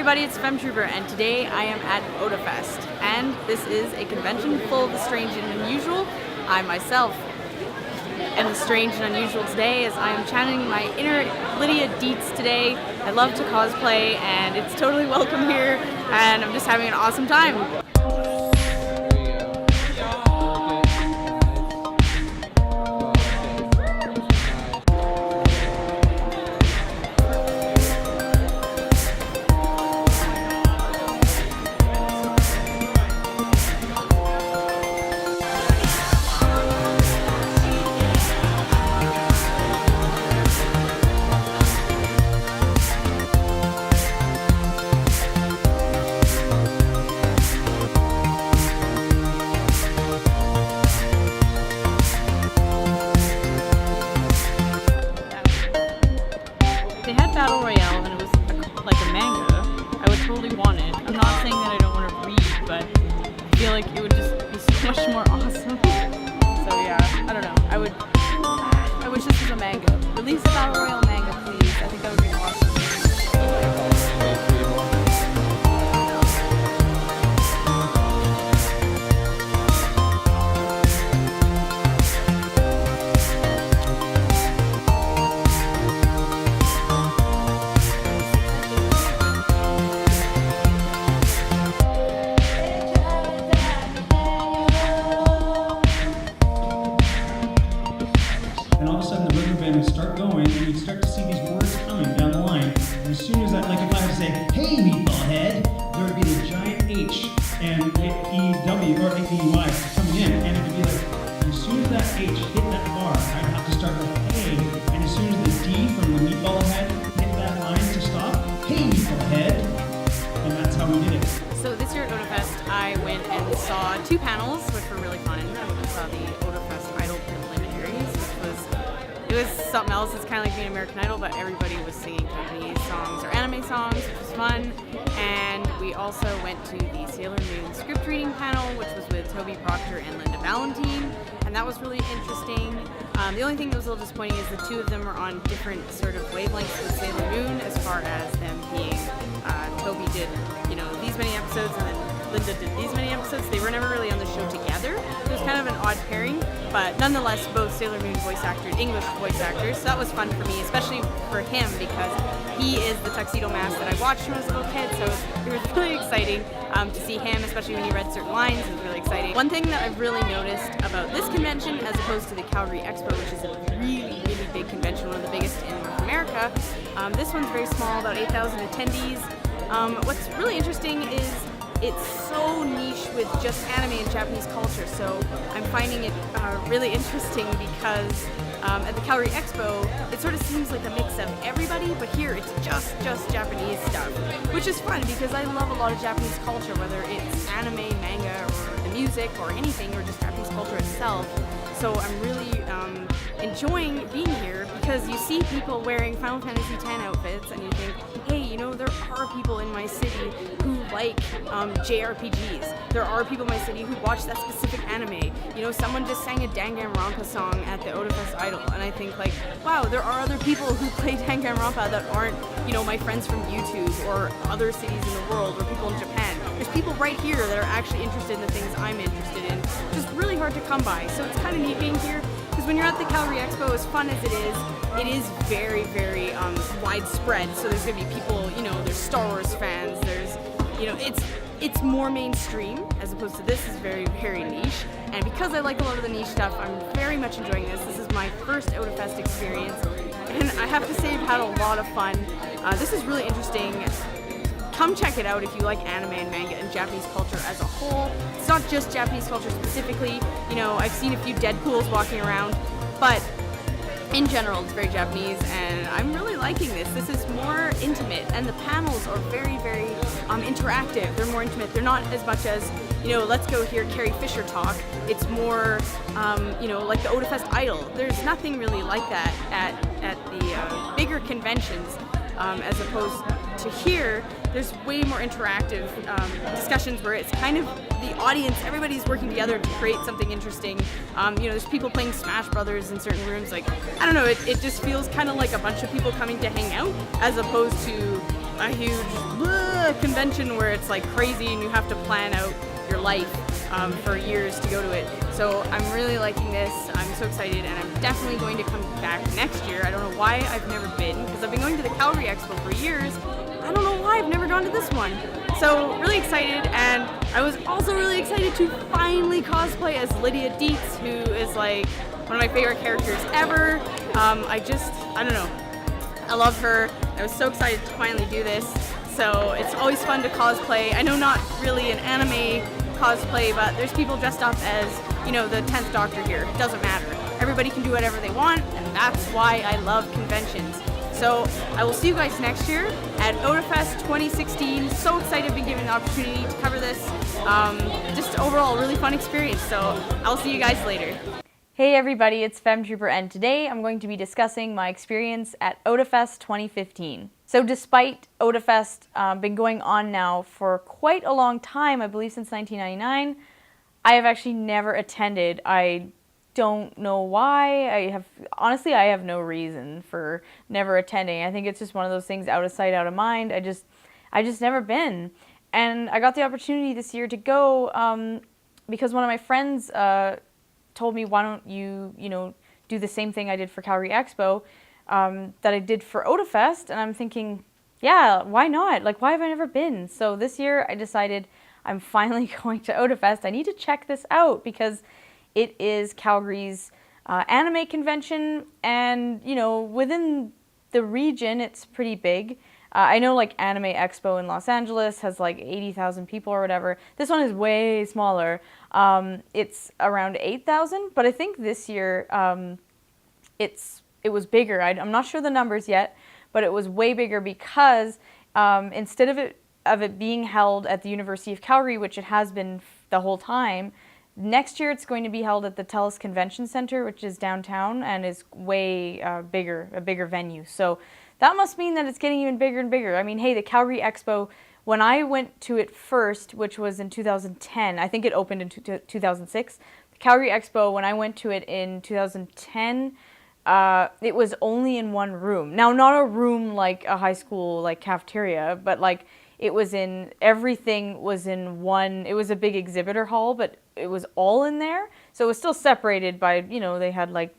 everybody, it's Femtrooper, and today I am at Otafest, and this is a convention full of the strange and unusual. I myself am the strange and unusual today, as I am channeling my inner Lydia Dietz today. I love to cosplay, and it's totally welcome here, and I'm just having an awesome time. They had Battle Royale and it was like a manga. I would totally want it. I'm not saying that I don't want to read, but I feel like it would just be so much more awesome. So yeah, I don't know. I wish this was a manga. Release a Battle Royale manga, please. I think that would be awesome. And all of a sudden the rhythm band would start going, and you'd start to see these words coming down the line. And as soon as that, like if I would say, "Hey, meatball head," there would be the giant H and E-W or E-Y coming in, and it would be like, as soon as that H hit that bar, I'd have to start with "Hey," and as soon as the D from the meatball head hit that line to stop, "Hey, meatball head," and that's how we did it. So this year at Otafest, I went and saw two panels, which were really fun. I went and saw the Otafest Idol preliminaries, it was something else. It's kind of like being American Idol, but everybody was singing Japanese songs or anime songs, which was fun. And we also went to the Sailor Moon script reading panel, which was with Toby Proctor and Linda Valentine, and that was really interesting. The only thing that was a little disappointing is the two of them were on different sort of wavelengths with Sailor Moon, as far as them being, Toby did, these many episodes, and then Linda did these many episodes. They were never really on the show together. It was kind of an odd pairing, but nonetheless, both Sailor Moon voice actors, English voice actors, so that was fun for me, especially for him, because he is the Tuxedo Mask that I watched when I was a little kid, so it was really exciting to see him, especially when he read certain lines. It was really exciting. One thing that I've really noticed about this convention, as opposed to the Calgary Expo, which is a really, really big convention, one of the biggest in North America, this one's very small, about 8,000 attendees. What's really interesting is it's so niche with just anime and Japanese culture, so I'm finding it really interesting because at the Calgary Expo, it sort of seems like a mix of everybody, but here it's just Japanese stuff, which is fun because I love a lot of Japanese culture, whether it's anime, manga, or the music, or anything, or just Japanese culture itself. So I'm really enjoying being here because you see people wearing Final Fantasy X outfits and you think, hey, there are people in my city who like JRPGs. There are people in my city who watch that specific anime. Someone just sang a Danganronpa song at the Otafest Idol, and I think like, wow, there are other people who play Danganronpa that aren't, my friends from YouTube or other cities in the world or people in Japan. There's people right here that are actually interested in the things I'm interested in. It's just really hard to come by, so it's kind of neat being here. Because when you're at the Calgary Expo, as fun as it is very, very widespread. So there's going to be people, there's Star Wars fans, there's, it's more mainstream, as opposed to this is very, very niche. And because I like a lot of the niche stuff, I'm very much enjoying this. This is my first Otafest experience, and I have to say I've had a lot of fun. This is really interesting. Come check it out if you like anime and manga and Japanese culture as a whole. It's not just Japanese culture specifically. I've seen a few Deadpools walking around, but in general, it's very Japanese, and I'm really liking this. This is more intimate, and the panels are very, very interactive. They're more intimate. They're not as much as, let's go hear Carrie Fisher talk. It's more, like the Otafest Idol. There's nothing really like that at the bigger conventions, as opposed to here. There's way more interactive discussions where it's kind of the audience, everybody's working together to create something interesting. There's people playing Smash Brothers in certain rooms. Like, I don't know, it just feels kind of like a bunch of people coming to hang out, as opposed to, a huge convention where it's like crazy and you have to plan out your life for years to go to it. So I'm really liking this. I'm so excited, and I'm definitely going to come back next year. I don't know why I've never been, because I've been going to the Calgary Expo for years. I don't know why I've never gone to this one. So really excited, and I was also really excited to finally cosplay as Lydia Dietz, who is like one of my favorite characters ever. I don't know. I love her. I was so excited to finally do this. So it's always fun to cosplay. I know not really an anime cosplay, but there's people dressed up as, you know, the 10th Doctor here. It doesn't matter. Everybody can do whatever they want, and that's why I love conventions. So I will see you guys next year at Otafest 2016. So excited to be given the opportunity to cover this. Just overall, a really fun experience. So I'll see you guys later. Hey everybody, it's Femtrooper, and today I'm going to be discussing my experience at Otafest 2015. So despite Otafest been going on now for quite a long time, I believe since 1999, I have actually never attended. I don't know why. Honestly, I have no reason for never attending. I think it's just one of those things, out of sight, out of mind. I just never been. And I got the opportunity this year to go because one of my friends told me, why don't you, do the same thing I did for Calgary Expo that I did for Otafest, and I'm thinking, yeah, why not? Like, why have I never been? So this year I decided I'm finally going to Otafest. I need to check this out because it is Calgary's anime convention, and, within the region, it's pretty big. I know like Anime Expo in Los Angeles has like 80,000 people or whatever. This one is way smaller. It's around 8,000, but I think this year it was bigger. I'm not sure the numbers yet, but it was way bigger because instead of it being held at the University of Calgary, which it has been the whole time, next year it's going to be held at the TELUS Convention Center, which is downtown and is way a bigger venue. So that must mean that it's getting even bigger and bigger. I mean, hey, the Calgary Expo, when I went to it first, which was in 2010, I think it opened in 2006. The Calgary Expo, when I went to it in 2010, it was only in one room. Now, not a room like a high school like cafeteria, but like everything was in one. It was a big exhibitor hall, but it was all in there. So it was still separated by, they had like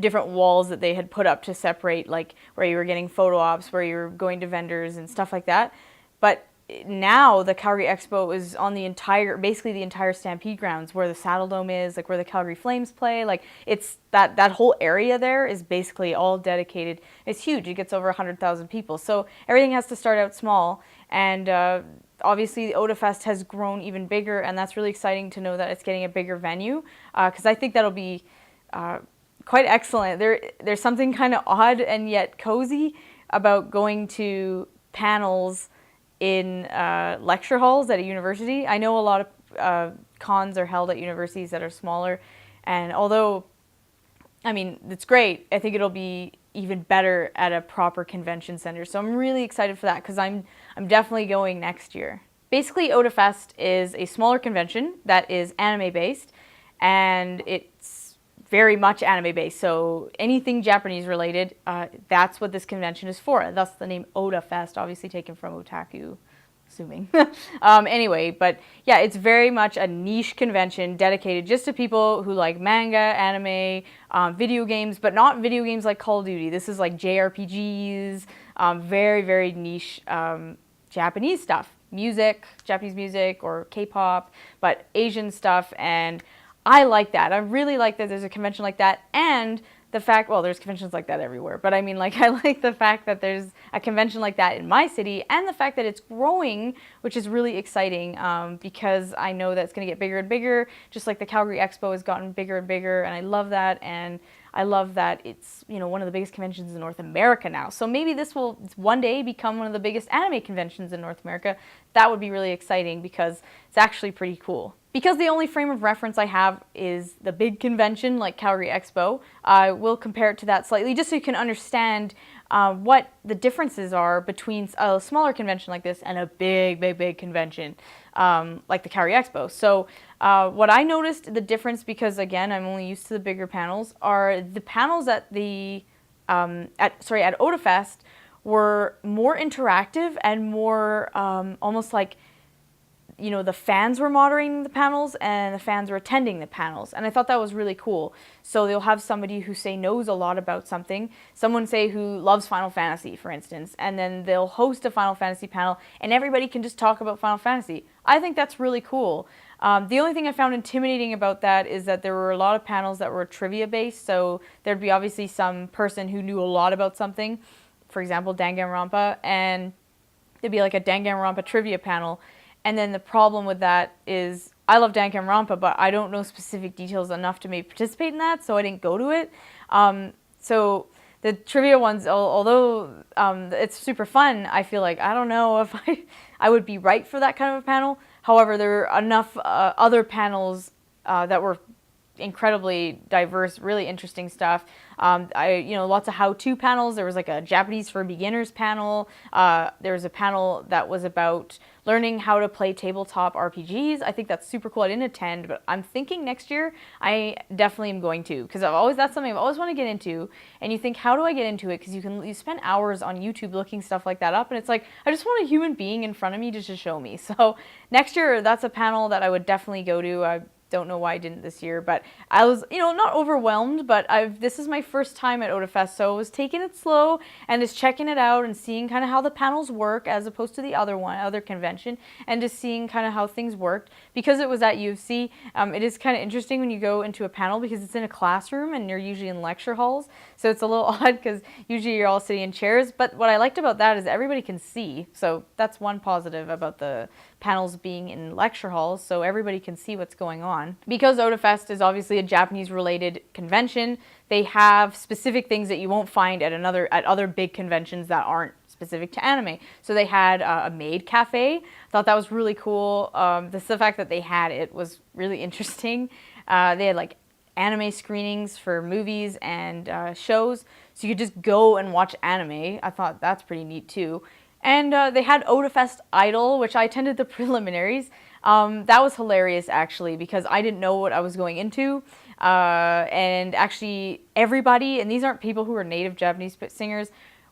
different walls that they had put up to separate, like where you were getting photo ops, where you were going to vendors and stuff like that. But now the Calgary Expo is on basically the entire Stampede grounds, where the Saddle Dome is, like where the Calgary Flames play. Like it's that whole area there is basically all dedicated. It's huge. It gets over 100,000 people. So everything has to start out small, and obviously the Otafest has grown even bigger, and that's really exciting to know that it's getting a bigger venue, because I think that'll be quite excellent. There's something kind of odd and yet cozy about going to panels in lecture halls at a university. I know a lot of cons are held at universities that are smaller, and although, I mean, it's great, I think it'll be even better at a proper convention center. So I'm really excited for that, because I'm definitely going next year. Basically, Otafest is a smaller convention that is anime based, and it's very much anime based, so anything Japanese related, that's what this convention is for. Thus the name Otafest, obviously taken from otaku, assuming. Anyway, but yeah, it's very much a niche convention dedicated just to people who like manga, anime, video games, but not video games like Call of Duty. This is like JRPGs, very, very niche Japanese stuff. Music, Japanese music or K-pop, but Asian stuff, and I like that. I really like that there's a convention like that, and the fact, well, there's conventions like that everywhere, but I mean, like, I like the fact that there's a convention like that in my city, and the fact that it's growing, which is really exciting, because I know that it's going to get bigger and bigger, just like the Calgary Expo has gotten bigger and bigger, and I love that, and I love that it's, one of the biggest conventions in North America now. So maybe this will one day become one of the biggest anime conventions in North America. That would be really exciting, because it's actually pretty cool. Because the only frame of reference I have is the big convention like Calgary Expo, I will compare it to that slightly, just so you can understand what the differences are between a smaller convention like this and a big convention like the Calgary Expo. So what I noticed the difference, because again, I'm only used to the bigger panels, are the panels at Otafest were more interactive and more almost like, you know, the fans were moderating the panels and the fans were attending the panels. And I thought that was really cool. So they'll have somebody who, say, knows a lot about something, someone, say, who loves Final Fantasy, for instance, and then they'll host a Final Fantasy panel and everybody can just talk about Final Fantasy. I think that's really cool. The only thing I found intimidating about that is that there were a lot of panels that were trivia based. So there'd be obviously some person who knew a lot about something, for example, Danganronpa, and there'd be like a Danganronpa trivia panel. And then the problem with that is I love Danganronpa, but I don't know specific details enough to maybe participate in that, so I didn't go to it. So the trivia ones, although it's super fun, I feel like I don't know if I would be right for that kind of a panel. However, there are enough other panels that were incredibly diverse, really interesting stuff. Lots of how-to panels. There was like a Japanese for beginners panel. There was a panel that was about learning how to play tabletop RPGs. I think that's super cool. I didn't attend, but I'm thinking next year I definitely am going to, because that's something I've always wanted to get into. And you think, how do I get into it? Because you spend hours on YouTube looking stuff like that up, and it's like, I just want a human being in front of me to just show me. So next year, that's a panel that I would definitely go to. I don't know why I didn't this year, but I was, not overwhelmed, but this is my first time at Otafest, so I was taking it slow and just checking it out and seeing kind of how the panels work as opposed to the other convention, and just seeing kind of how things worked. Because it was at U of C, it is kind of interesting when you go into a panel because it's in a classroom and you're usually in lecture halls, so it's a little odd because usually you're all sitting in chairs. But what I liked about that is everybody can see, so that's one positive about the panels being in lecture halls, so everybody can see what's going on. Because Otafest is obviously a Japanese-related convention, they have specific things that you won't find at other big conventions that aren't specific to anime. So they had a maid cafe. I thought that was really cool. The fact that they had it was really interesting. They had like anime screenings for movies and shows, so you could just go and watch anime. I thought that's pretty neat too. And they had Otafest Idol, which I attended the preliminaries. That was hilarious, actually, because I didn't know what I was going into. And actually, everybody, and these aren't people who are native Japanese singers,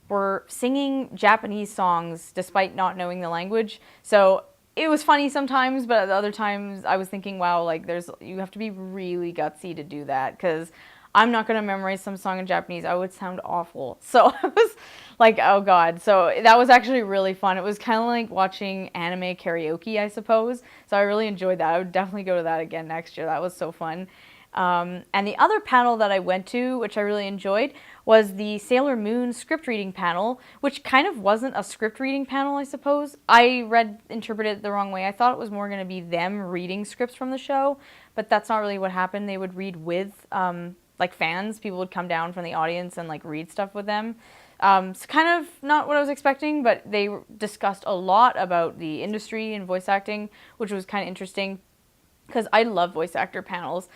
were singing Japanese songs despite not knowing the language. So it was funny sometimes, but at other times I was thinking, wow, like you have to be really gutsy to do that, because I'm not going to memorize some song in Japanese. I would sound awful. So I was like, oh God. So that was actually really fun. It was kind of like watching anime karaoke, I suppose. So I really enjoyed that. I would definitely go to that again next year. That was so fun. And the other panel that I went to, which I really enjoyed, was the Sailor Moon script reading panel, which kind of wasn't a script reading panel, I suppose. I interpreted it the wrong way. I thought it was more going to be them reading scripts from the show, but that's not really what happened. They would read with like fans. People would come down from the audience and like read stuff with them. It's kind of not what I was expecting, but they discussed a lot about the industry and voice acting, which was kind of interesting, because I love voice actor panels,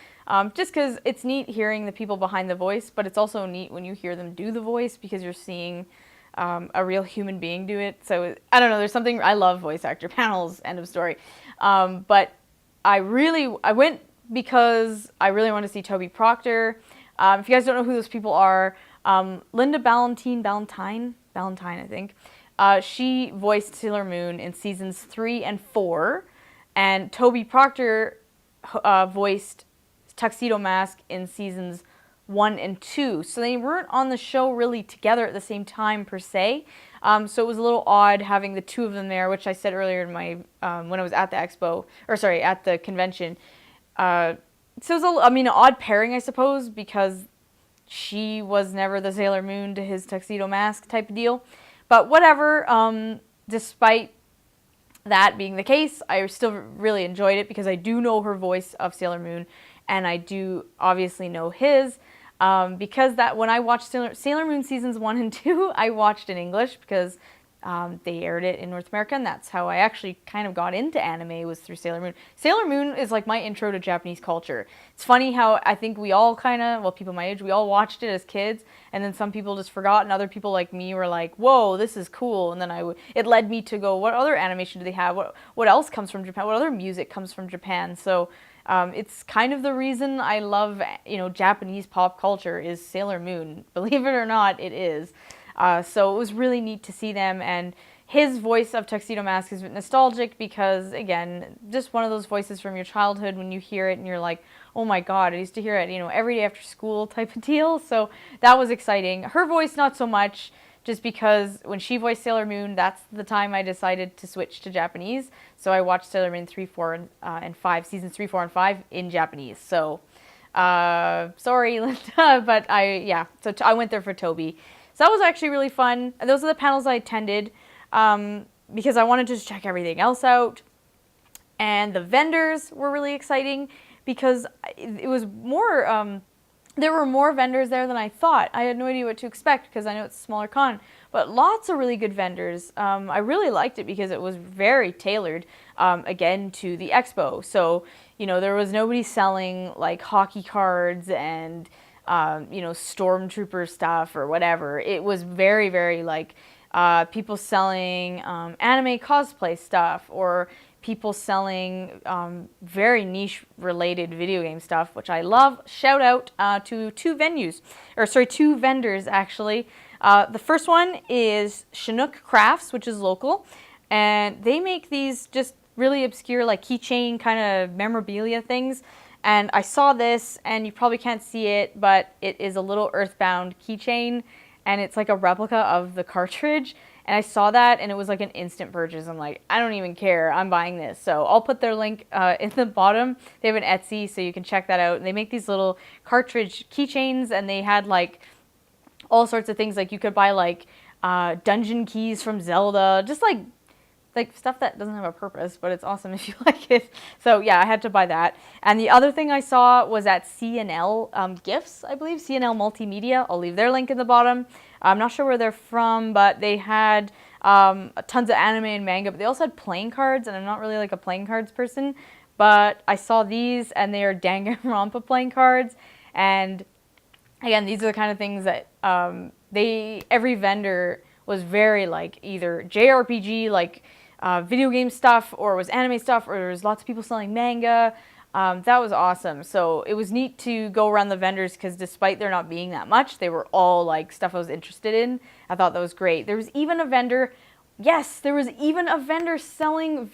just because it's neat hearing the people behind the voice, but it's also neat when you hear them do the voice, because you're seeing a real human being do it. So I don't know, there's something, I love voice actor panels, end of story. But I went because I really want to see Toby Proctor. If you guys don't know who those people are, Linda Ballantyne, I think. She voiced Sailor Moon in seasons 3 and 4, and Toby Proctor voiced Tuxedo Mask in seasons 1 and 2. So they weren't on the show really together at the same time per se. So it was a little odd having the two of them there, which I said earlier in my when I was at the at the convention. So it was an odd pairing, I suppose, because she was never the Sailor Moon to his Tuxedo Mask type of deal. But whatever, despite that being the case, I still really enjoyed it because I do know her voice of Sailor Moon, and I do obviously know his, because that when I watched Sailor Moon seasons 1 and 2, I watched in English because they aired it in North America, and that's how I actually kind of got into anime, was through Sailor Moon. Sailor Moon is like my intro to Japanese culture. It's funny how I think we all people my age, we all watched it as kids, and then some people just forgot, and other people like me were like, whoa, this is cool, and then it led me to go, what other animation do they have? What else comes from Japan? What other music comes from Japan? So it's kind of the reason I love, Japanese pop culture is Sailor Moon. Believe it or not, it is. So it was really neat to see them, and his voice of Tuxedo Mask is nostalgic because, again, just one of those voices from your childhood when you hear it and you're like, oh my god, I used to hear it, every day after school type of deal. So that was exciting. Her voice, not so much, just because when she voiced Sailor Moon, that's the time I decided to switch to Japanese. So I watched Sailor Moon 3, 4, and 5, seasons 3, 4, and 5 in Japanese. So, sorry, Linda, but so I went there for Toby. So that was actually really fun. Those are the panels I attended. Because I wanted to just check everything else out. And the vendors were really exciting because it was more, there were more vendors there than I thought. I had no idea what to expect because I know it's a smaller con, but lots of really good vendors. I really liked it because it was very tailored, again, to the expo. So, there was nobody selling like hockey cards and, Stormtrooper stuff or whatever. It was very, very like, people selling anime cosplay stuff, or people selling very niche related video game stuff, which I love. Shout out to two vendors actually. The first one is Chinook Crafts, which is local, and they make these just really obscure like keychain kind of memorabilia things. And I saw this, and you probably can't see it, but it is a little Earthbound keychain. And it's like a replica of the cartridge. And I saw that, and it was like an instant purchase. I'm like, I don't even care. I'm buying this. So I'll put their link in the bottom. They have an Etsy, so you can check that out. And they make these little cartridge keychains, and they had like all sorts of things. Like you could buy like dungeon keys from Zelda, just like stuff that doesn't have a purpose, but it's awesome if you like it. So yeah, I had to buy that. And the other thing I saw was at CNL Gifts, I believe, CNL Multimedia. I'll leave their link in the bottom. I'm not sure where they're from, but they had tons of anime and manga, but they also had playing cards, and I'm not really like a playing cards person, but I saw these, and they are Danganronpa playing cards. And again, these are the kind of things that every vendor was very like either JRPG, like video game stuff, or it was anime stuff, or there was lots of people selling manga. That was awesome. So it was neat to go around the vendors because despite there not being that much, they were all like stuff I was interested in. I thought that was great. There was even a vendor, selling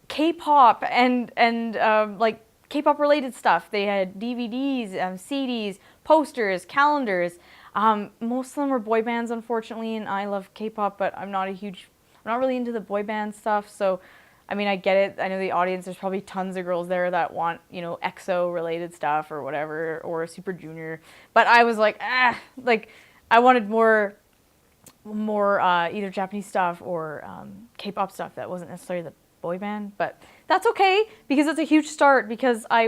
K-pop and like K-pop related stuff. They had DVDs, CDs, posters, calendars. Most of them were boy bands, unfortunately, and I love K-pop, but I'm not really into the boy band stuff, so, I mean, I get it. I know the audience, there's probably tons of girls there that want, EXO-related stuff or whatever, or Super Junior, but I was like, I wanted more either Japanese stuff or K-pop stuff that wasn't necessarily the boy band, but that's okay, because it's a huge start, because I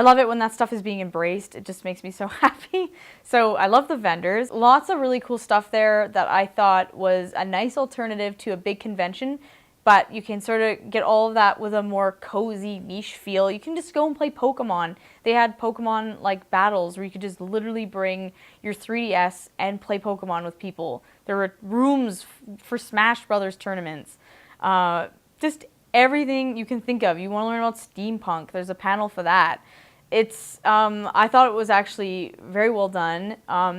love it when that stuff is being embraced. It just makes me so happy. So I love the vendors. Lots of really cool stuff there that I thought was a nice alternative to a big convention, but you can sort of get all of that with a more cozy niche feel. You can just go and play Pokemon. They had Pokemon like battles where you could just literally bring your 3DS and play Pokemon with people. There were rooms for Smash Brothers tournaments. Just everything you can think of. You want to learn about steampunk, there's a panel for that. It's, I thought it was actually very well done.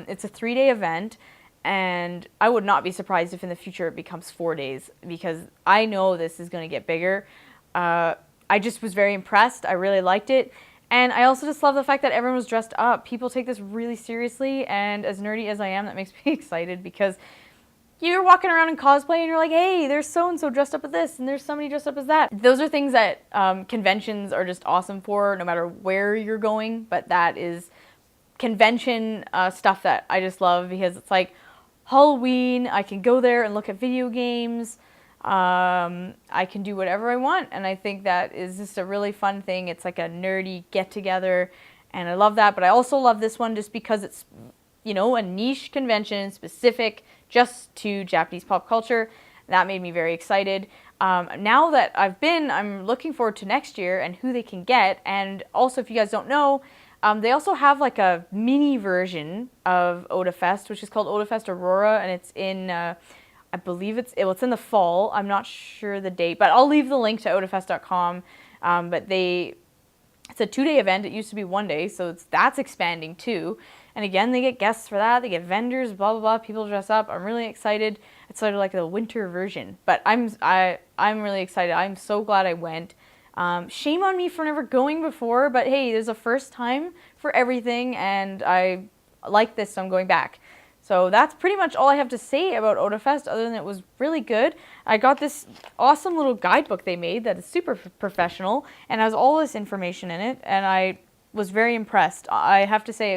It's a 3-day event, and I would not be surprised if in the future it becomes 4 days, because I know this is going to get bigger. I just was very impressed. I really liked it. And I also just love the fact that everyone was dressed up. People take this really seriously, and as nerdy as I am, that makes me excited, because you're walking around in cosplay and you're like, hey, there's so-and-so dressed up as this, and there's somebody dressed up as that. Those are things that conventions are just awesome for, no matter where you're going, but that is convention stuff that I just love, because it's like Halloween, I can go there and look at video games, I can do whatever I want, and I think that is just a really fun thing. It's like a nerdy get-together, and I love that, but I also love this one just because it's, a niche convention specific just to Japanese pop culture. That made me very excited. Now that I'm looking forward to next year and who they can get. And also, if you guys don't know, they also have like a mini version of Otafest, which is called Otafest Aurora, and it's in, I believe it's in the fall. I'm not sure the date, but I'll leave the link to otafest.com. But they It's a 2-day event. It used to be 1 day, so that's expanding too. And again, they get guests for that. They get vendors, blah blah blah. People dress up. I'm really excited. It's sort of like the winter version, but I'm really excited. I'm so glad I went. Shame on me for never going before, but hey, there's a first time for everything, and I like this, so I'm going back. So that's pretty much all I have to say about Otafest, other than it was really good. I got this awesome little guidebook they made that is super professional and has all this information in it, and I was very impressed. I have to say,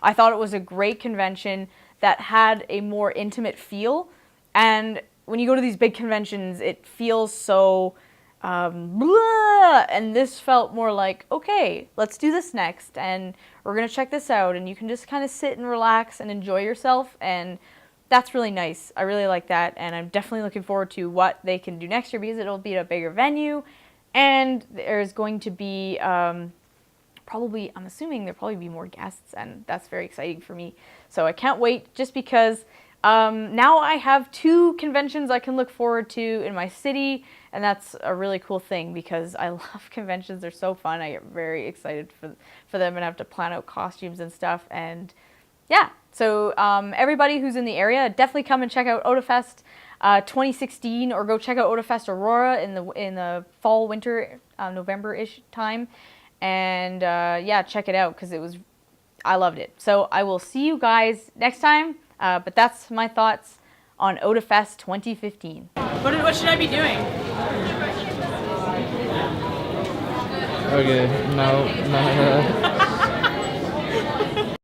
I thought it was a great convention that had a more intimate feel, and when you go to these big conventions, it feels so blah, and this felt more like, okay, let's do this next, and we're gonna check this out, and you can just kind of sit and relax and enjoy yourself, and that's really nice. I really like that, and I'm definitely looking forward to what they can do next year, because it'll be a bigger venue, and there's going to be I'm assuming there'll probably be more guests, and that's very exciting for me. So I can't wait, just because now I have 2 conventions I can look forward to in my city, and that's a really cool thing, because I love conventions. They're so fun. I get very excited for them, and I have to plan out costumes and stuff. And yeah, so everybody who's in the area, definitely come and check out Otafest 2016, or go check out Otafest Aurora in the fall, winter, November-ish time. And yeah, check it out, because I loved it. So I will see you guys next time. But that's my thoughts on Otafest 2015. What should I be doing? Okay, no.